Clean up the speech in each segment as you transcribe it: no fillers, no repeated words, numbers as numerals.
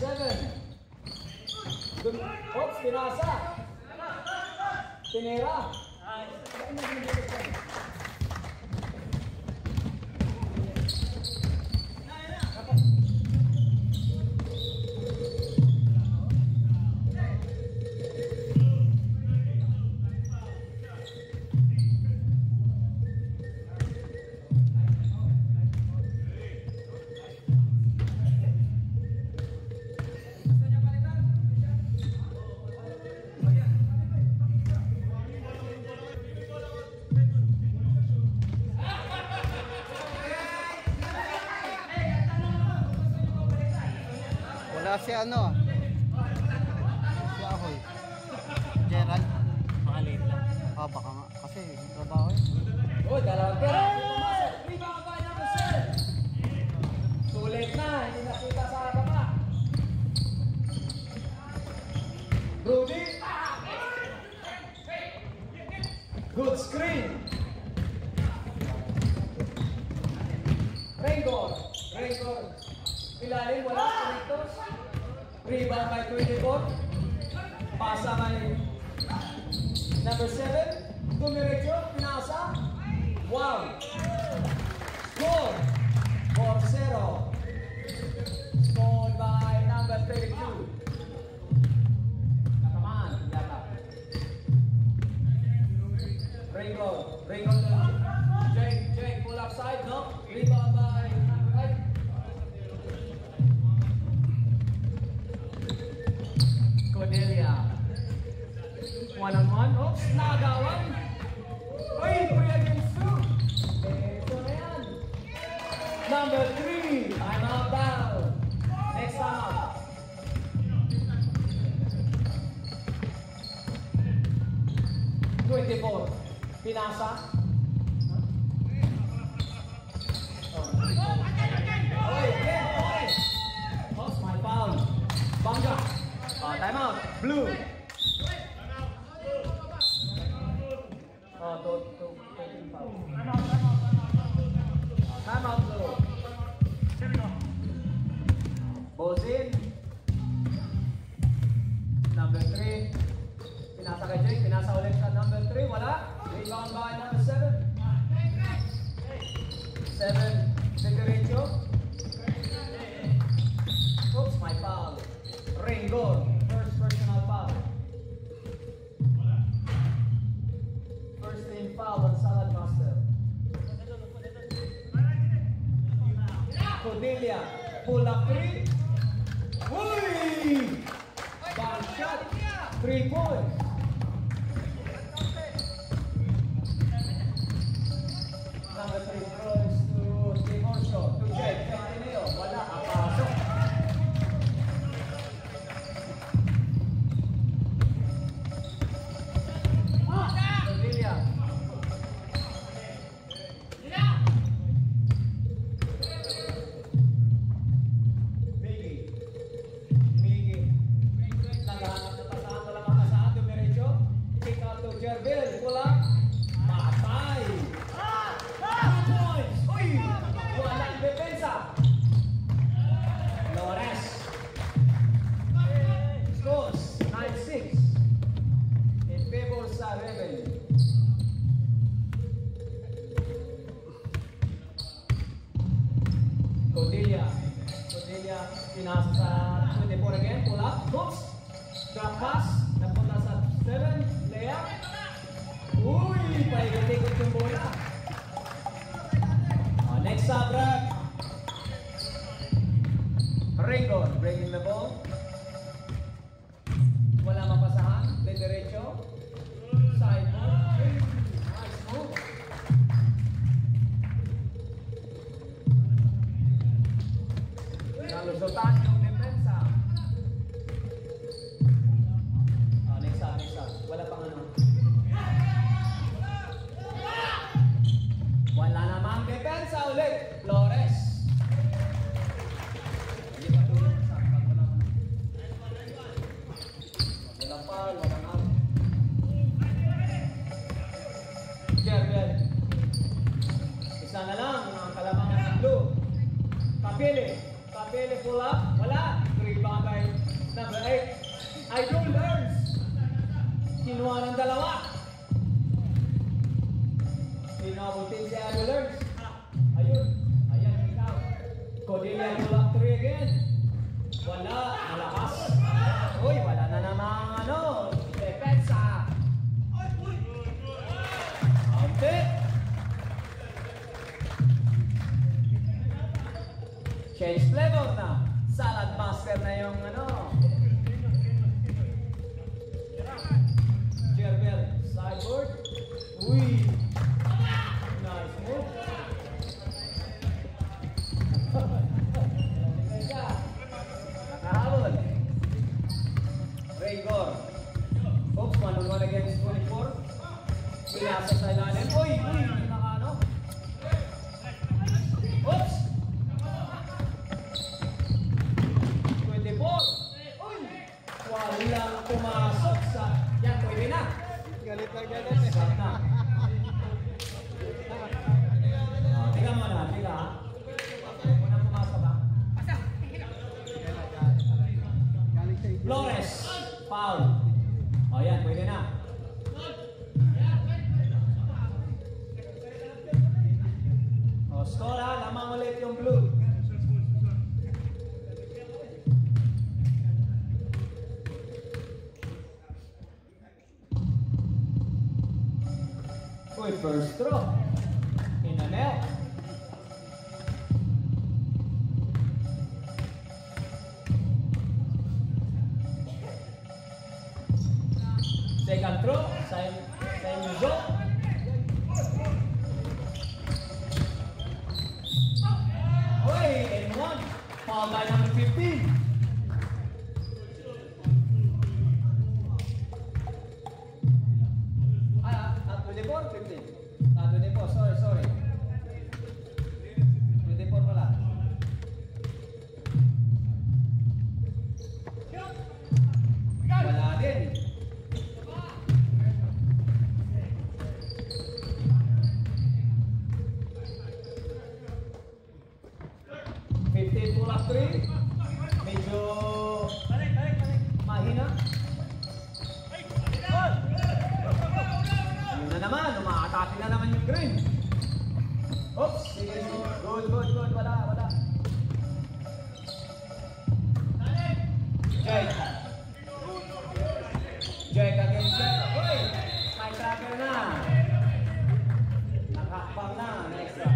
7. Oops, pinasa. Tinira. Si ano? Si Ahoy. Gerald. Makalit lang. Ah, baka nga. Kasi yung trabaho yun. Oh, dalawang pera. Rebound by number 7. Sulit na. Hindi nakita sa baba. Rudy. Good screen. Rengor. Ilalim, wala. Connectors. Rebound by 24. Pasa by number 7. Dumiretso, pinasa. Wow! Score! 4-0. Scored by number 32. Katamaan, yata. Ringo. Jake, pull up side, no? Rebound by number 8. Cordelia. One-on-one. Oops, nagawan. Uy, 3 against 2. Ito na yan. Number 3. Time out down. Next time out. Pinasa. Oh, my foul. Bangga. Time out. Blue. Time out, Blue. Bozin. Number 3. Pinasa kay Jake. Pinasa ulit sa number 3. Wala. Rebound by number 7. 7. Figueredo. Oops, my foul. Ringo. First personal foul. First team foul on Salad Master. Cordelia. Pull up 3. Uy! Bang shot. 3 points. Number 3 throws to Timorso. To Jake. Centineo. Wala. Apasok. Cordelia. Miggy. Naghahanap na pasahan. Walang mapasahan. Dumiretso. Kick out to Jervil. Pull up. Matay. 2 points. Uy! Walang depensa. Lores. Scores 9-6. In favor sa Rebel. Cordelia. Pinasa sa 24 again. Pull up. Hooks. Drop pass. Napunta sa 7. Layup. Uy! Paikot-ikot yung bola. Next up, Brad. Ringo. Breaking the ball. Wala mapasahan. Play derecho. Side move. Nice move. Nalusutan yung depensa. Next up. Wala pang ano. Wala namang depensa ulit. Flores. Hindi pa tulong sa walang foul, walang out. Jervil. Isa na lang ang kalamangan ng Blue. Kapili pull up. Wala. Rebound by Change flavor na. Salad master na yung ano. Gerber, sideboard. Uy! Nice move. Nakahabol. Raygor. Oops, 1-1 against 24. Pinasa sa ilalim. Uy! Uy! Naka-ano? Oops! 24. Uy! Walang pumasok sa... Yan, pwede na. Galit na galit eh. Stop na. Tiga mo na, tiga ha. Unang pumasok ha. Galing sa ito. Flores, foul. O yan, pwede na. O, score ha, lamang ulit yung blue. Uy, first throw. In the net. Second throw, same zone. Uy, and one. Foul by number 15. Ah, 24, 15. Ah, 24, sorry. 24 pala. Wala din. Pull up 3. Medyo mahina. Yun na naman, umakatake na naman yung green. Oops, sige, good. Wala. Jake against Jake. Uy, may tracker na. Nakakbang na, next up.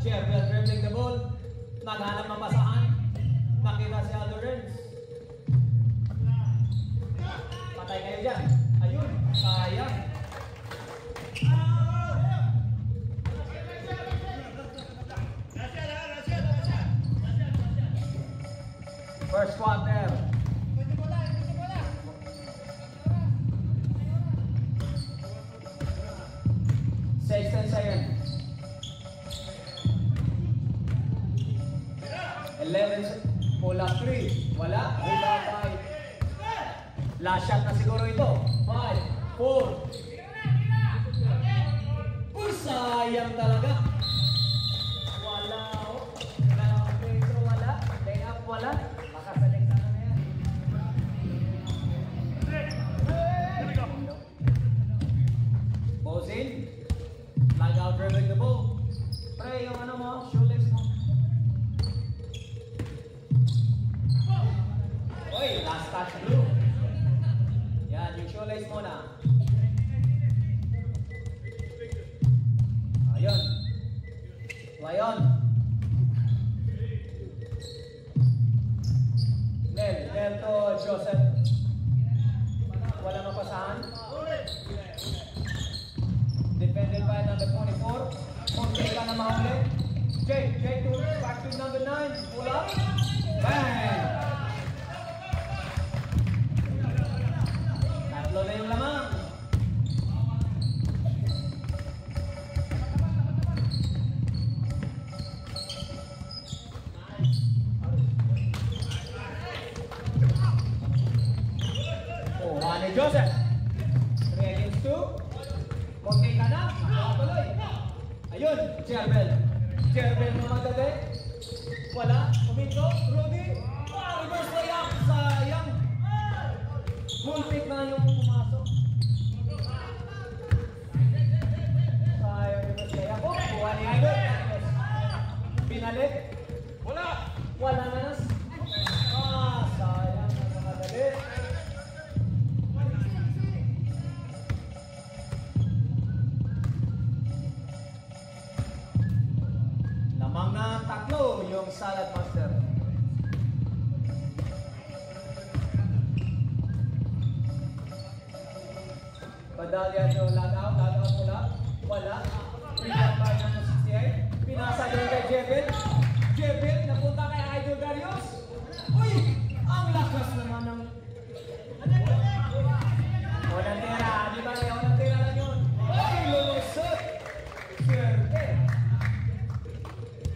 Gerber dribbling the ball. Naghanap ng masaan. Nakita si Aldo Renz. Patay kayo dyan. Ayun, sayang. First quarter. 16 seconds. 11, pull up 3, wala, rebound 5. Last shot na siguro ito. 5, 4. Uy, sayang talaga. Wala, oh. Wala. Lay up, wala. Makasaling sana na yan. Bozin. Flag out dribbling the ball. Pre, yung ano mo, shoelace mo. Uy, last touch blue. Yan, yung shoelace muna. Ayun. Layon. Nel to Joseph. Wala mapasahan. Defended by number 24. Konti ka na mahuli. Jake to back to number 9. Pull up. Bang! Tatlo na yung lamang. Oh, Juan Joseph. 3 against 2. Konti ka na. Nakatuloy. Ayun, Jerbel na madali. Wala, kuminto, Rudy. Reverse layup, sayang. Full pick na yung pumasok. Sayang, reverse layup. Oh, buha ni Idol. Pinalik. Wala na nas. Sayang, na madali. Salad Master. Padalya nyo, lag out mula. Wala. Rebound by number 68. Pinasa yun kay Jebel. Jebel, napunta kay Idol Darius. Uy! Ang lakas naman ng... Walang tira. Di ba kaya walang tira lang yun? Uy! Lulusot! Swerte!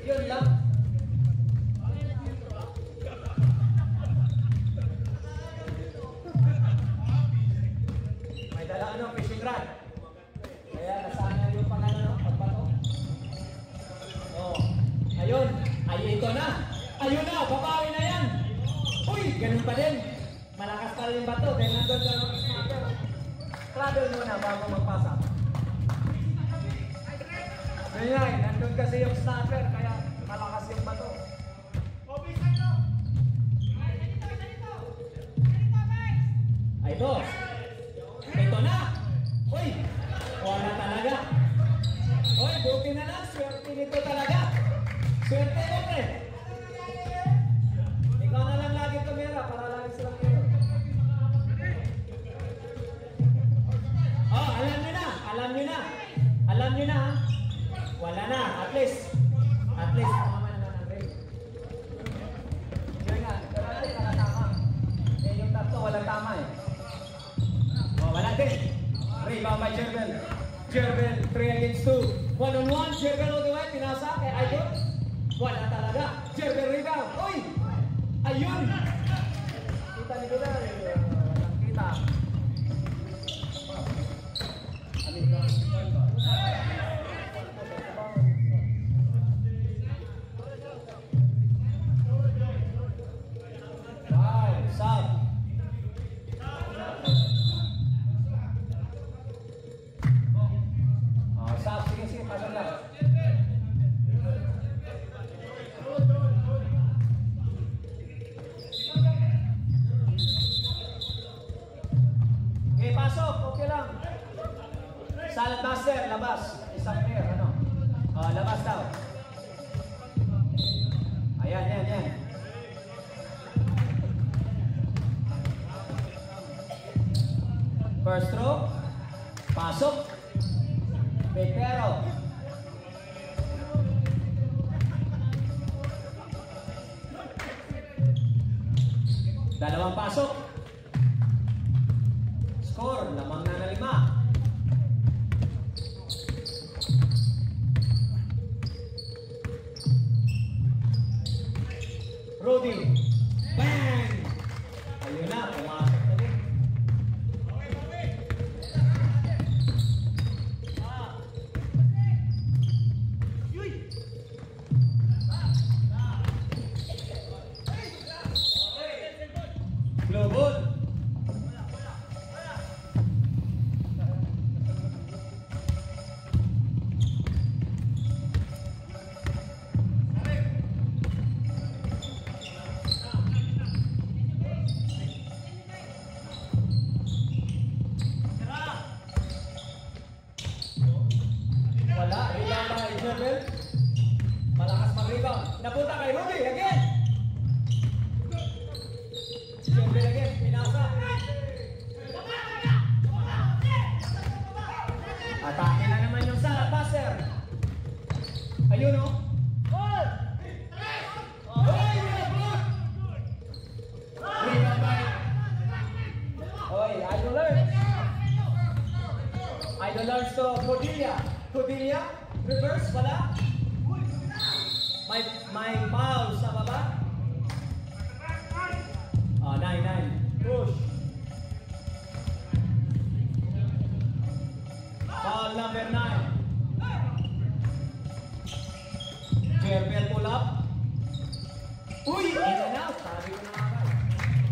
Yun lang. May dala fishing rod. Kaya nasana yung pagbato. Oh. Ayun. Ay, ito na. Ayun na. Babawi na yan. Uy! Ganun pa din. Malakas pa rin yung bato. Dahil nandun ka ng snapper. Travel muna bago magpasa. Ngayon, nandun kasi yung snapper. Kaya malakas yung bato. Ay, ito. Ito na. Uy! Wala talaga. Uy, buti na lang. Swerte nito talaga. Swerte mo, pre. Ikaw na lang lagi tumira para lagi silang hero. Oh, alam nyo na. Alam nyo na. Alam nyo na, ha? Wala na. At least. Tama na ng ring. Yun nga. Pero natin, nakatama. Eh, yung tatlo, walang tama eh. Oh, wala din. Rebound by Jerbel. Jerbel, 3 against 2. 1-on-1. Jerbel all the way. Pinasa kay Idol. Wala talaga. Jerbel rebound. Uy! Ayun! Kita ni Bila. Walang kita. Wow, sub. Sab, sige, pasok lang. Okay, pasok. Okay lang. Salad Master, labas. Isang pair, ano? Labas daw. Ayan, yan. First throw. Pasok. Pero dalawang pasok. Score, lamang na 5. Rudy. Bang! Ayun na, pumasok na din. Global. Wala, rebound by Jerbel. Malakas mag-rebound. Napunta kay Rudy again. Jerbel again, pinasa. Atake na naman yung Salad Master. Ayun o. Rebound by. Oy, Idol learns. Idol learns to Codilia, reverse, wala. May foul sa baba. 9-9. Push. Foul number 9. Jerbel pull up. Uy! In and out. Sabi ko na nga ba.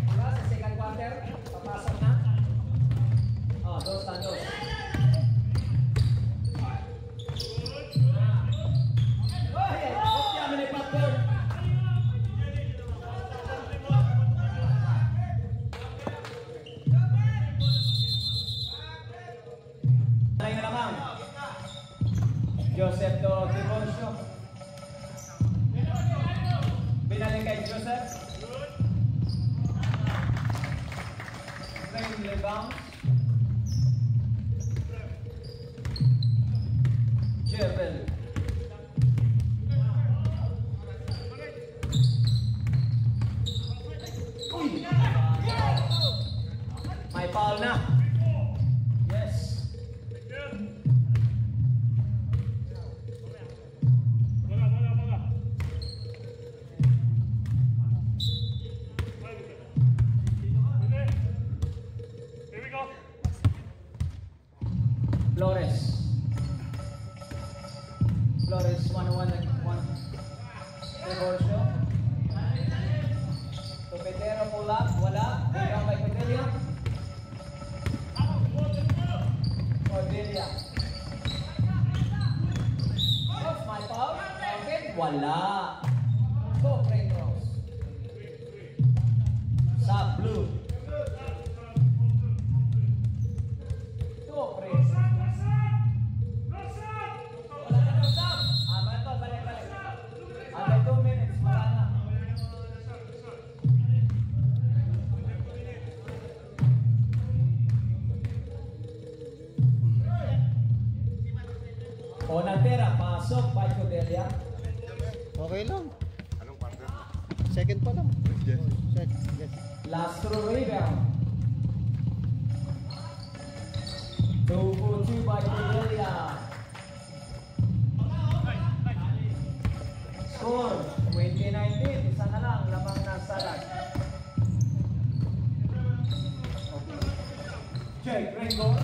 Diba? Sa second quarter, papasok na. Dos tandos. passing rebounds. Jerbel. Uy! May foul na. Yes. Flores 1-1 and 1. Reverso. Topetero pull up, wala. Rebound by Cordelia. Cordelia. Oops, my foul. Okay, wala. Go, Frank Ross. Sub blue. Go, Frank. Under 2 minutes, wala na. O natira, pasok by Cordelia. Okay lang. Anong partner? Second pa lang. Yes. Yes. Last throw rebound. 2-2 by Cordelia. Score 2019, isa na lang, lamang na salat. Jake Ringo,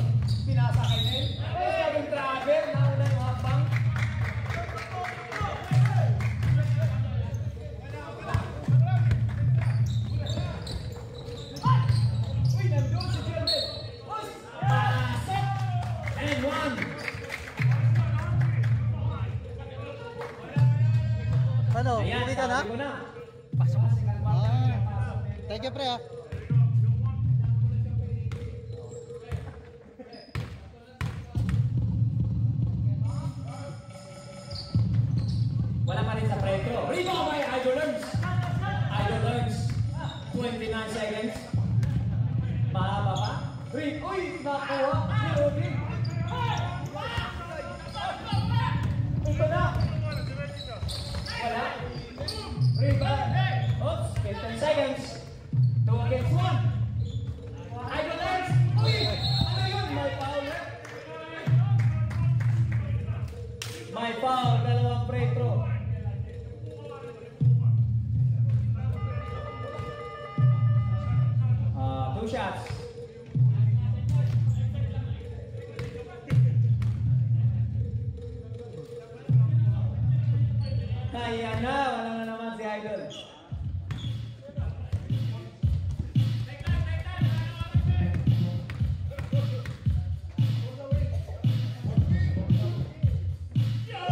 pinasa kay Nel. Gagawin travel, nauna yung habang. Uy, nandun si Jermel. Pasok! And one. Ano? Ayan, Uwi ka na? sabi ko na. Thank you, pre, ah. Wala pa rin sa Pretro. Rebound by Idolers. Idolers. 29 seconds. Mahaba pa. Uy, nakuha. Nilogin. Ito na. Wala. Rebound. Oops, 15 seconds. 2 against 1. Idolers. Uy, ano yun? May foul na. May foul. Dalawang Pretro. 2 shots. Kaya na, wala na naman si Idol.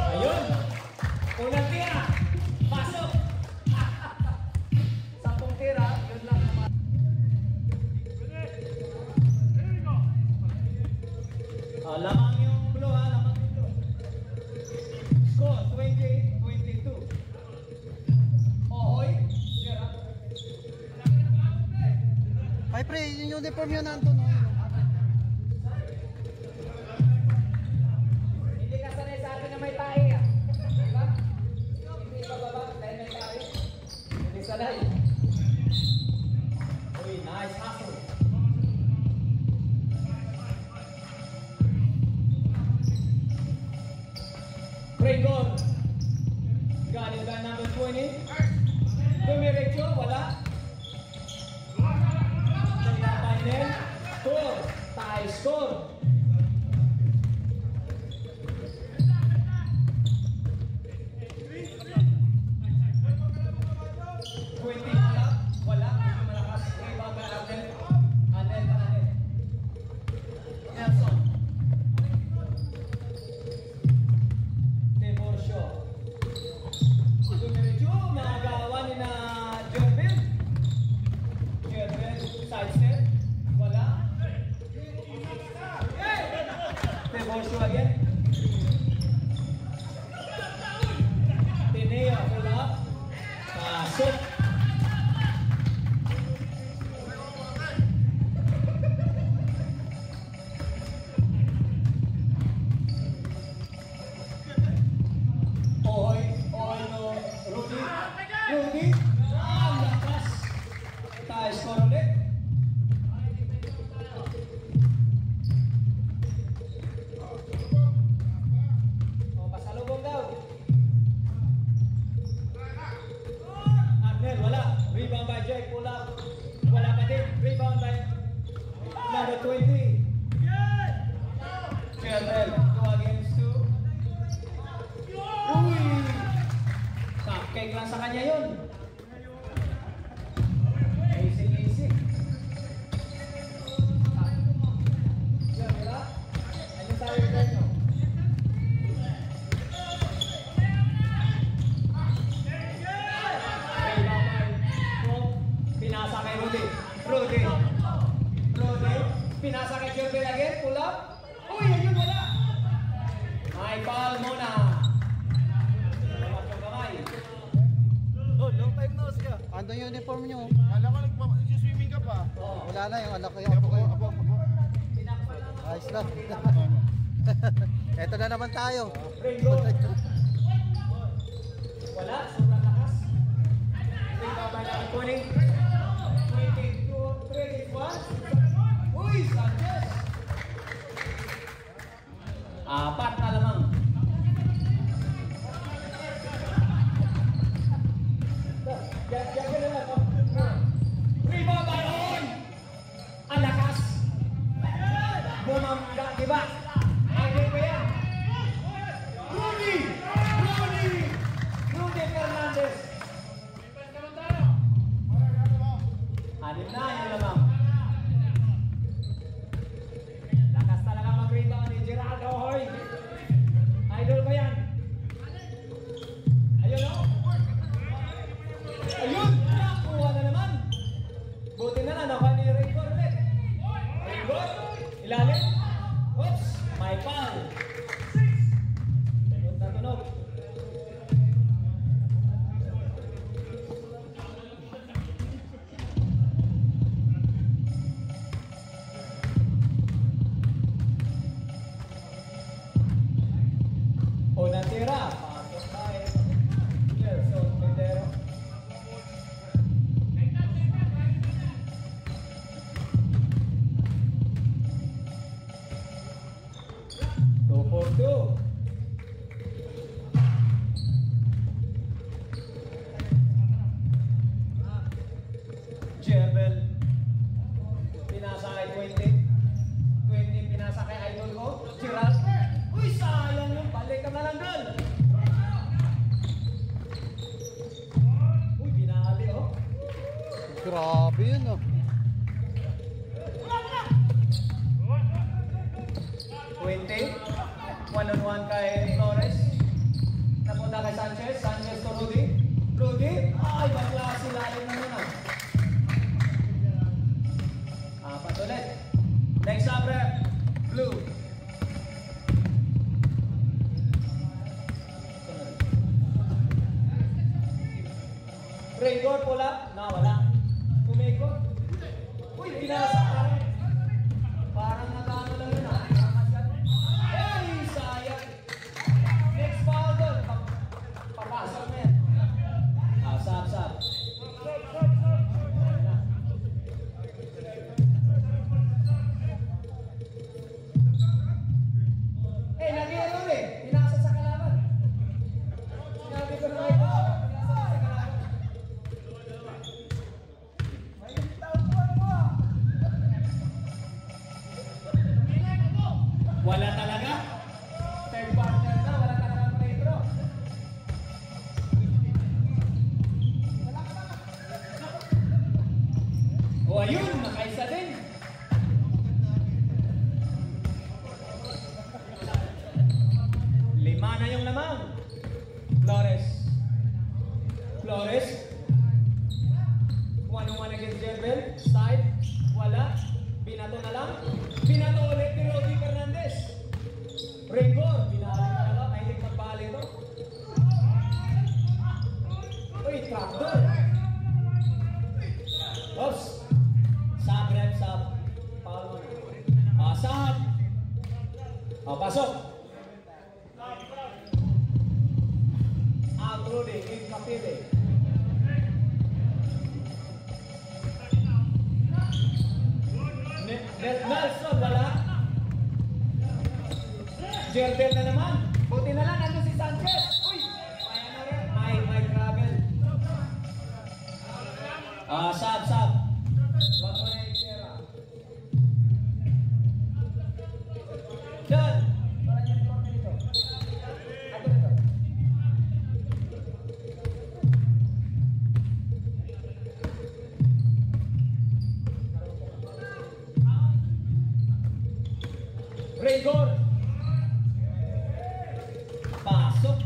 Ayun! Unang tira! Pasok! 10 tira, yun lang naman. Lamang yung blue ha, lamang yung blue. Score, 28-22. Ohoy, Gerard. Ay, pre, yung uniform yun nandun, no? Hindi ka sanay sa atin na may tae ah. Diba? Hindi ka baba dahil may tae. Hindi sanay. Uy, nice hustle. Great goal. Got it by number 20. Dumiretso, wala. Kaya by Nel. Score. Tie score. Wala. Medyo malakas. Rebound by Arnel. Arnel. Nelson. Devorsyo. Dumiretso. Nakagawa ni na Jervin. Jervin. Side step. Wala. Devorsyo again. Tinea. Pull up. Pasok. Another 20. Children, 2 against 2. Uy! Cupcake lang sa kanya yun. Easy. Yan, wala? Ano tayo rin nyo? Pinasa kay Rudy. Pinasa kay Children again. Pull up. Uy, ayun wala. May foul muna. Salamat yung kamay. Oh, long time no siya. Ano yung uniform nyo? Kala ko nag-swimming ka pa. Wala na yung anak ko yung apo ko. Ayos lang. Eto na naman tayo. Ringo. Wala, sobrang lakas. Ringo ba na kuning? 22, 31. Uy, Sanchez. 4 na lamang. Rebound by on! Ang lakas! Bumangga, diba? Idol ba yan? Rudy Fernandez! 6 na yung lamang. Lakas talaga mag-rebound ni Gerardo Hoy. Idol ba yan? Ayun o. Ayun! Nakuha na naman. Buti na lang, nakuha ni Ringo ulit. Ringo, ilalim. Oops, may foul. Tunog na tunog. Unang tira. Pasok tayo. Gerson Pedero. Two for two. Jebel. Pinasa kay 20. 20 pinasa kay idol ko. Gerald. Uy, sayang yung balik ka na lang doon. Uy, binali oh. Grabe yun oh. 20. 1-on-1 kay Flores. Napunta kay Sanchez. Sanchez to Rudy. Rudy. Ay, bakla sila yun na muna. Apat ulit. Next up rep. Blue. Raygor pula. Wala. Kumikot. Uy, pinasa ka rin. Parang nagano lang yun ah. Ay, sayang. Next foul doon. Papasok na yan. Sab. Nag-iero eh. Pinasa sa kalaban. Sinabi ko na ito. Pinasa sa kalaban. May taon mo. Wala talaga. Third partner na. Wala talaga ang Pedro. O ayun, nakaisa din. Lima na yung lamang. Flores. 1-on-1 against Jebel. Side. Wala. Binato na lang. Binato ulit ni Rudy Fernandez. Ringor. Binali na lang. Mahilig magbali ito. Uy, trapdoor. Oops. Sub. Foul mo na. Sub. Pasok. Rudy, Capile. Nelson, wala. Jerdel na naman. Buti na lang, nandun si Sanchez. Uy! May travel. Sub. Wag mo na i-clear. John! Para niyo yung dito. Ato dito. Rigor! Pasok!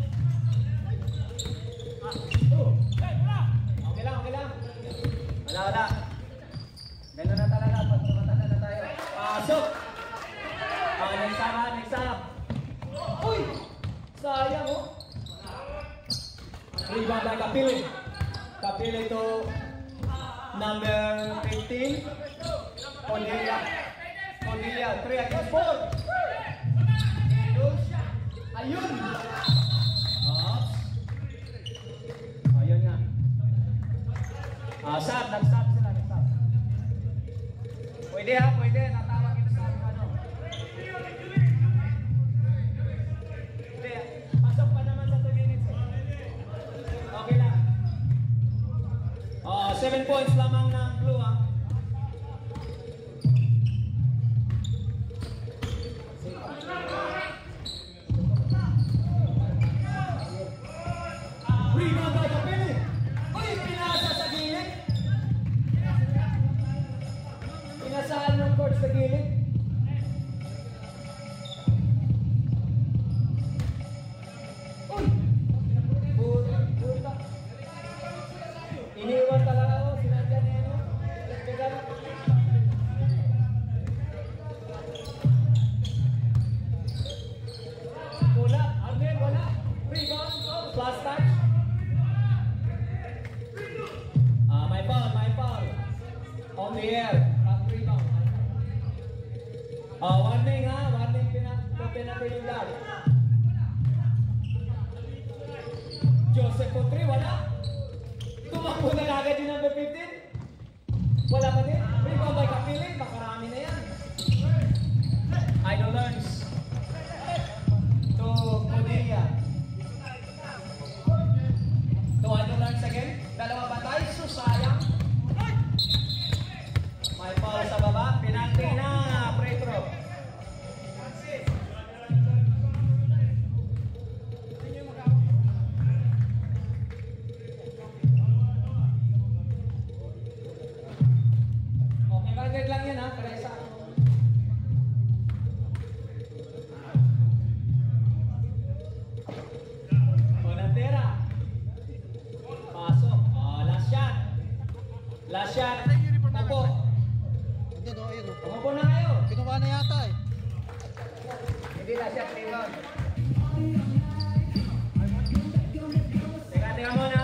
Okay lang, okay lang. Wala. Gano'n na talaga pag tumatanda na tayo. Pasok! Next up. Uy! Sayang oh. Rebound by Kapili. Kapili to number 15. Cornelia, 3 against 4. Ayun! Ayun nga. Nag-stop sila. Pwede ha, pwede. Natawag ito sa ano. Hindi, pasok pa naman sa 2 minutes eh. Okay lang. 7 points lamang ng Blue ha. Rebound by Kapili. Uy, pinasa sa gilid. Pinasahan ng court sa gilid. Uy! Buta. Iniwan talaga ako. Sinadya niya yun. Nagtagal. Wala. Again, wala. Rebound. Plus touch. My foul. On the air. Rebound. Warning ha. Warning pinag-penalty. Joseph Potri, wala. Tumakbo na agad yung number 15. Wala pa din. Rebound by Kapili. Makarami na yan. Idol learns. To Cornelia. To Idol learns again. Dalawa batay. Sayang. May foul sa baba. Penalty na. Free throw. Okay, bagay lang yan ha. Teresa. Bonantera. Pasok. Last shot. Last shot. Opo. Umupo na kayo. Kinuha na yata eh. Hindi last shot. Rebound. Teka muna.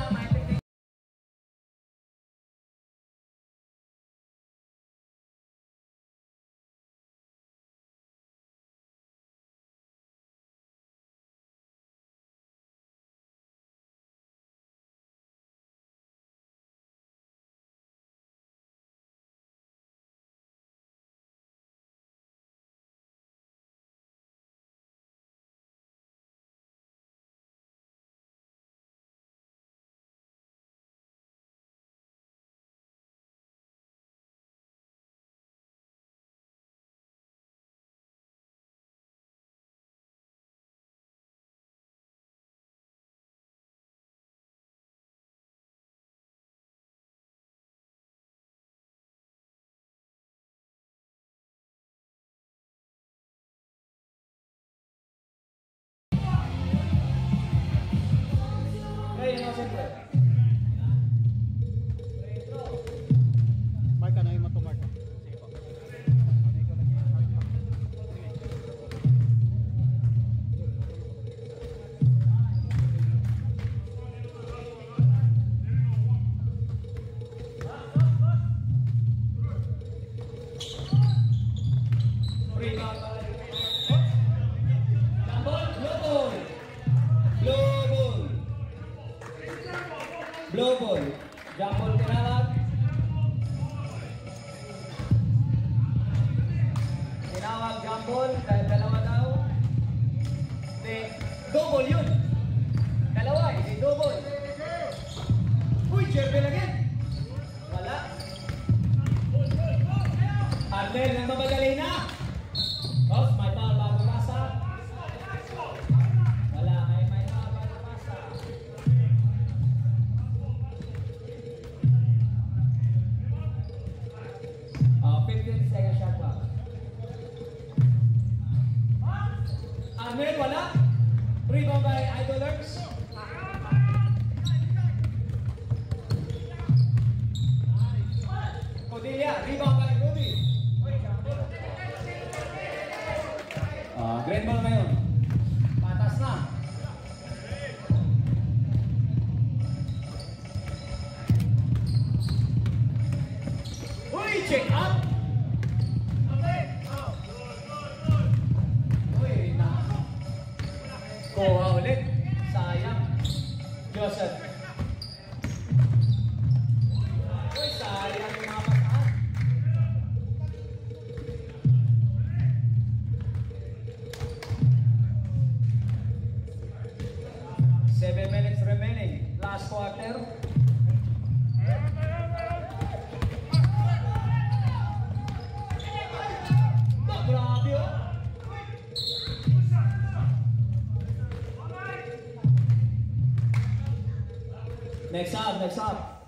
Marka na yung matumarka. Blue ball. Jump ball tinawag. Tinawag jump ball dahil dalawa daw. Double yun. Dalawa, hindi double. Uy, Jervil again. Wala. Arnel, nang mamadali na. May foul bago pasa. Manuel, wala. Rebound by Idolers. Cordelia, rebound by Rudy. Green ball ngayon. Patas na. Uy, check up. Uy, na. Kuha ulit. Sayang. Joseph. Uy, sayang yung mga pataan. 7 minutes remaining. Last quarter. Grabe oh. Next up, next up.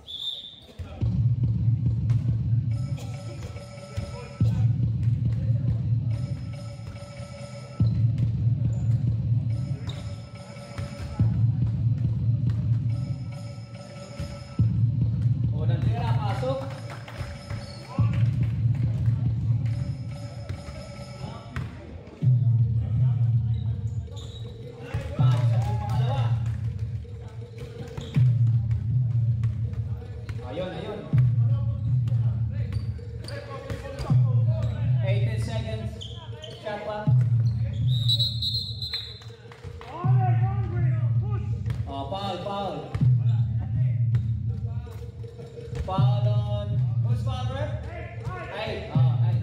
Unang tira, pasok. Ayun, ayun. 18 seconds. Shot clock. Oh, foul, foul. Foul on. Who's foul, ref? Ay, ay.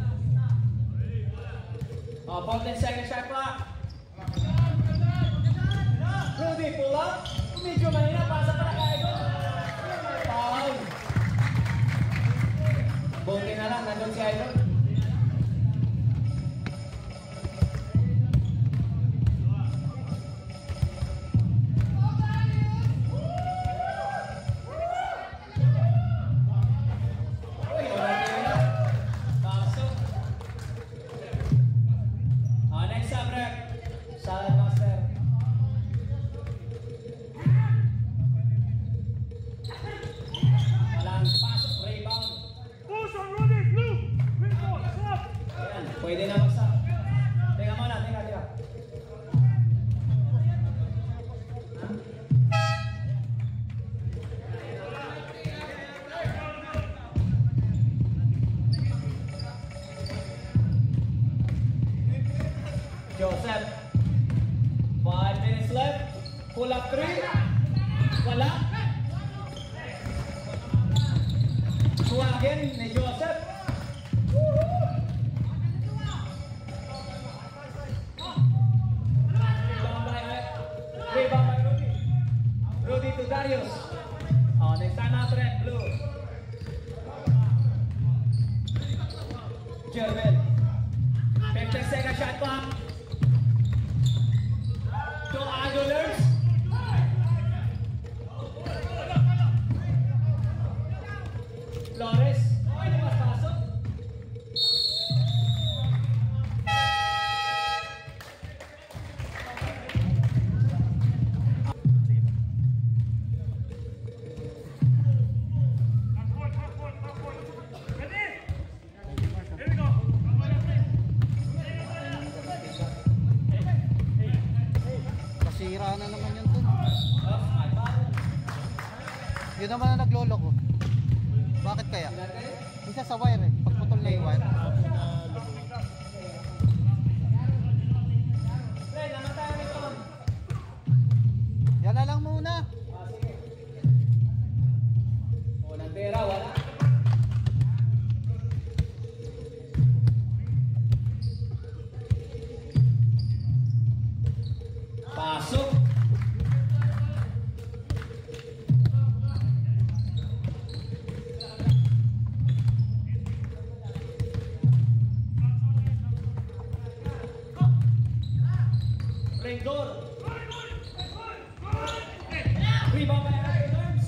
Oh, 14 seconds shot clock. Rudy, pull up. Medyo mahina, pasa para kaya ito. Foul. Buti na lang, nandun si Idol. Uy, wala na. Pasok. Next up, rep. Salad Master. Walang pasok, rebound. Ayan, pwede na magsak. Teka muna, teka. Joseph, 5 minutes left. Pull up 3. Wala. Kuha again ni Joseph. Rebound by Rudy. Rudy to Darius. Next time out red, blue. Jervell. 15 second shot clock. To Idolers. Flores. Ay, di mas pasok. Nasira na naman yun dun. Yun naman na naglolo ko. Bakit kaya? Isa sa wire eh. Pagputol na yung wire. Yan na lang muna. Unang tira, wala. Pasok. Rendor. Rebound by Idolers.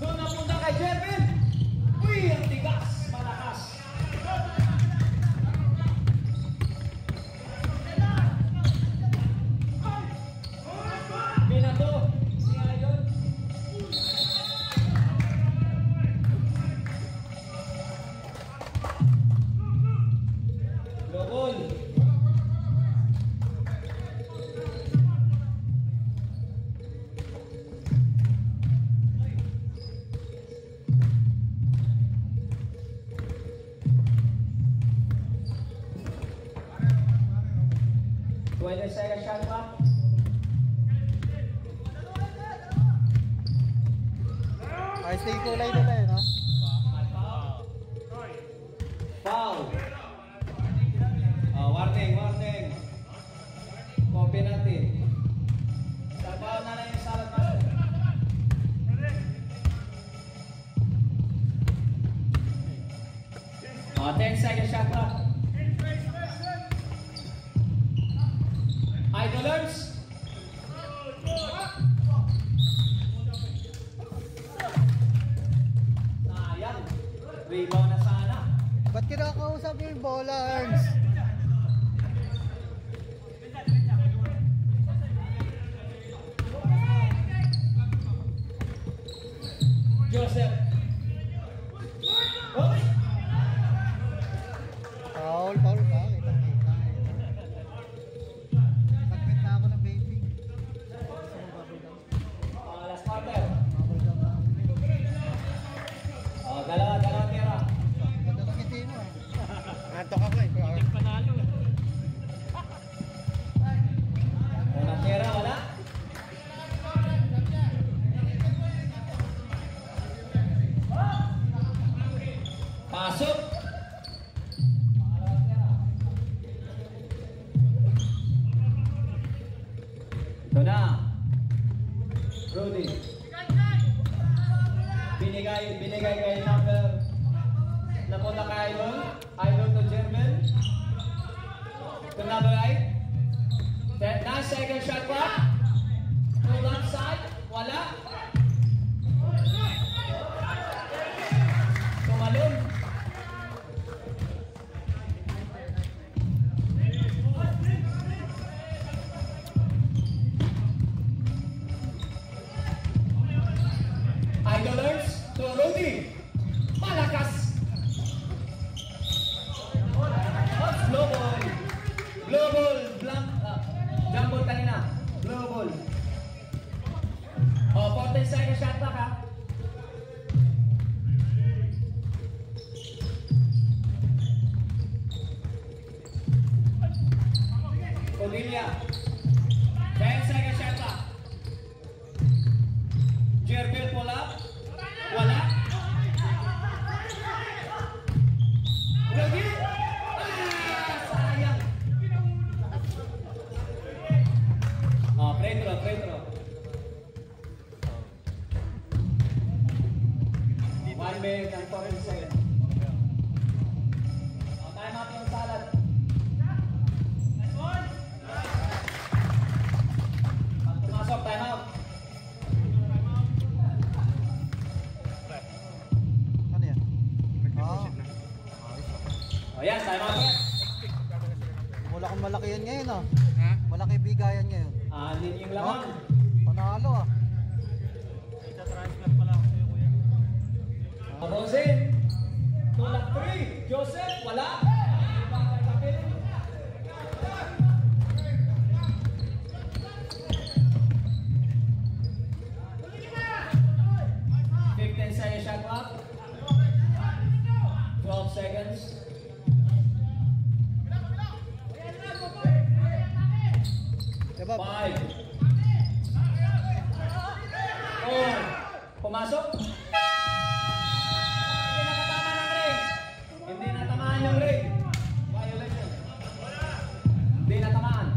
Doon na punta kay Jervin. Uy, ang tigas. Malakas. ball. Second shot clock. Ay, stay kulay nila eh, no? Foul. Warning. Copy natin. Sabaw na lang yung salad master. 10-second shot clock. Idolers. Sayang. Rebound na sana. Ba't kinakausap yung bola, Ernst? Joseph. Oh! Foul ba? Kita. Nagpit na ako ng vaping. Last quarter. Bubble gum na. Dalawa tira. Ganda ng ngiti mo. Antok ako eh. Panalo eh. Unang tira, wala. Pasok. Ito na. Rudy. Binigay kay number. Napunta kay Idol to German. To number 8. 9-second shot clock. Hold on side. Wala. Tumalon. Idolers to Rudy. Malakas. Blow ball. Jump ball kanina. Blow ball. 40-second shot clock ha. Cordelia. 10-second shot clock. Jerbil pull up. Wala. Rudy. Sayang. Free throw. 1 minute and 40 seconds. Time out yung salad. Pag pumasok, time out. Ano yan? Yes, time out yan. Wala kang malaki yan ngayon, oh. Ha? Malaki bigayan ngayon. Alin yung laman. Panalo, ah. Isa-transfer pala ako sa'yo, kuya. Rosin. Tulak 3. Joseph, wala. 15-second shot clock. 12 seconds. Diba? 5. 4. Pumasok. Hindi natamaan yung ring. Violation. Hindi natamaan.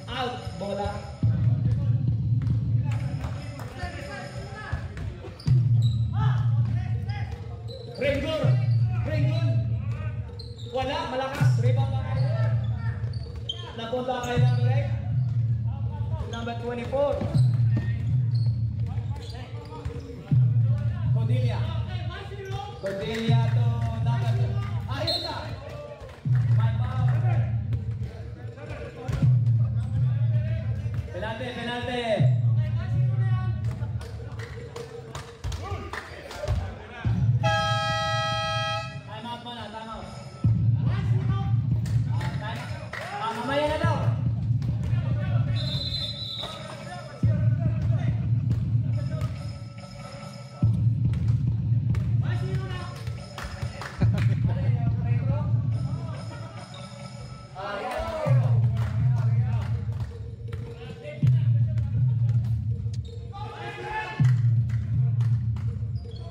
Out. Bola. Ringgol. Wala. Malakas. Rebound lang. Napunta kay number 8. Number 24. Cordelia to number 2. Ayun na. My power. Penalty.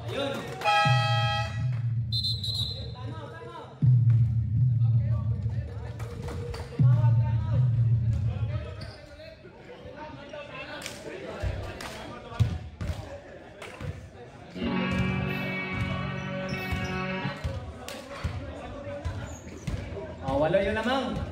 Ayun. Tanaw, tanaw. Tumawag, tanaw. Walo yun namang.